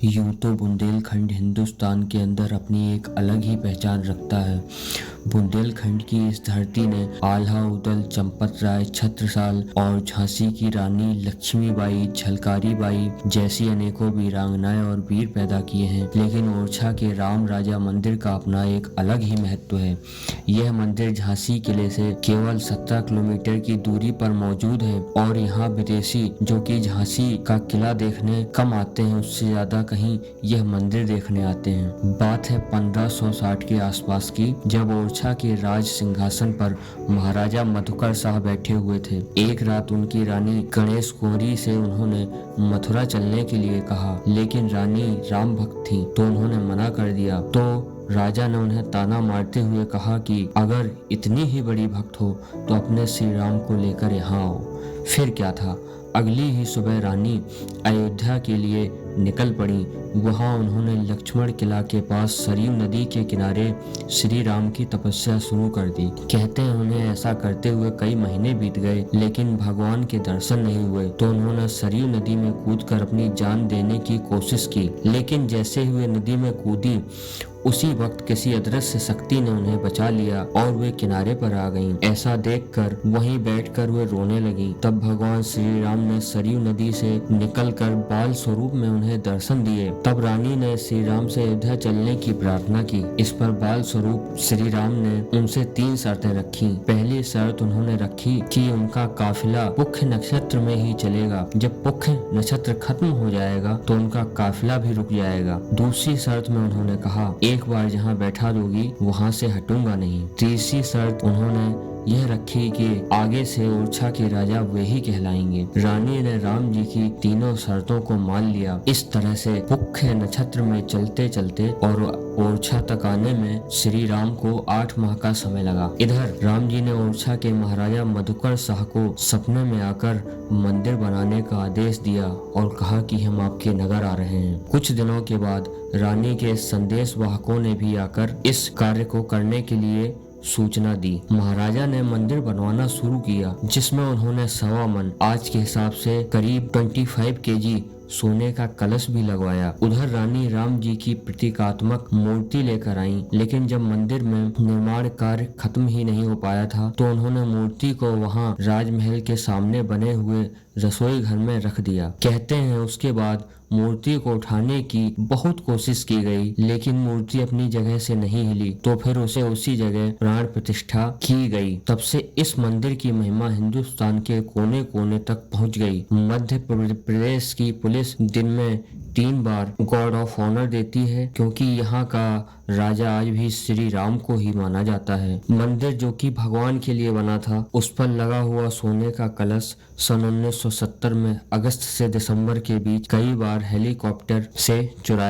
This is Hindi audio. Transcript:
यूं तो बुंदेलखंड हिंदुस्तान के अंदर अपनी एक अलग ही पहचान रखता है। बुंदेलखंड की इस धरती ने आल्हा उदल, चंपत राय, छत्रसाल और झांसी की रानी लक्ष्मीबाई, झलकारी बाई जैसी अनेकों वीरांगनाएं और वीर पैदा किए हैं। लेकिन ओरछा के राम राजा मंदिर का अपना एक अलग ही महत्व है। यह मंदिर झांसी किले से केवल 17 किलोमीटर की दूरी पर मौजूद है और यहाँ विदेशी जो कि झांसी का किला देखने कम आते हैं, उससे ज्यादा कहीं यह मंदिर देखने आते हैं। बात है 1560 के आसपास की, जब ओरछा के राज सिंहासन पर महाराजा मधुकर शाह बैठे हुए थे। एक रात उनकी रानी गणेश कुंवरी से उन्होंने मथुरा चलने के लिए कहा, लेकिन रानी राम भक्त थी तो उन्होंने मना कर दिया। तो राजा ने उन्हें ताना मारते हुए कहा कि अगर इतनी ही बड़ी भक्त हो तो अपने श्री राम को लेकर यहाँ आओ। फिर क्या था, अगली ही सुबह रानी अयोध्या के लिए निकल पड़ी। वहां उन्होंने लक्ष्मण किला के पास सरयू नदी के किनारे श्री राम की तपस्या शुरू कर दी। कहते हैं उन्हें ऐसा करते हुए कई महीने बीत गए, लेकिन भगवान के दर्शन नहीं हुए। तो उन्होंने सरयू नदी में कूदकर अपनी जान देने की कोशिश की, लेकिन जैसे ही वे नदी में कूदी उसी वक्त किसी अदृश्य शक्ति ने उन्हें बचा लिया और वे किनारे पर आ गईं। ऐसा देखकर वहीं बैठकर वे रोने लगीं। तब भगवान श्री राम ने सरयू नदी से निकलकर बाल स्वरूप में उन्हें दर्शन दिए। तब रानी ने श्री राम से अयोध्या चलने की प्रार्थना की। इस पर बाल स्वरूप श्री राम ने उनसे 3 शर्तें रखी। पहली शर्त उन्होंने रखी कि उनका काफिला पुष्य नक्षत्र में ही चलेगा। जब पुष्य नक्षत्र खत्म हो जाएगा तो उनका काफिला भी रुक जाएगा। दूसरी शर्त में उन्होंने कहा, एक बार जहाँ बैठा दोगी वहाँ से हटूंगा नहीं। तीसरी शर्त उन्होंने यह रखी कि आगे से ओरछा के राजा वे ही कहलाएंगे। रानी ने राम जी की तीनों शर्तों को मान लिया। इस तरह से पुष्य नक्षत्र में चलते चलते और ओरछा तक आने में श्री राम को 8 माह का समय लगा। इधर राम जी ने ओरछा के महाराजा मधुकर शाह को सपने में आकर मंदिर बनाने का आदेश दिया और कहा कि हम आपके नगर आ रहे हैं। कुछ दिनों के बाद रानी के संदेश वाहकों ने भी आकर इस कार्य को करने के लिए सूचना दी। महाराजा ने मंदिर बनवाना शुरू किया, जिसमें उन्होंने 1.25 मन, आज के हिसाब से करीब 25 kg सोने का कलश भी लगवाया। उधर रानी राम जी की प्रतीकात्मक मूर्ति लेकर आईं, लेकिन जब मंदिर में निर्माण कार्य खत्म ही नहीं हो पाया था तो उन्होंने मूर्ति को वहां राजमहल के सामने बने हुए रसोई घर में रख दिया। कहते हैं उसके बाद मूर्ति को उठाने की बहुत कोशिश की गई, लेकिन मूर्ति अपनी जगह से नहीं हिली। तो फिर उसे उसी जगह प्राण प्रतिष्ठा की गई। तब से इस मंदिर की महिमा हिंदुस्तान के कोने कोने तक पहुंच गई। मध्य प्रदेश की पुलिस दिन में 3 बार गॉर्ड ऑफ ऑनर देती है, क्योंकि यहाँ का राजा आज भी श्री राम को ही माना जाता है। मंदिर जो कि भगवान के लिए बना था, उस पर लगा हुआ सोने का कलश सन 1970 में अगस्त से दिसंबर के बीच कई बार हेलीकॉप्टर से चुराया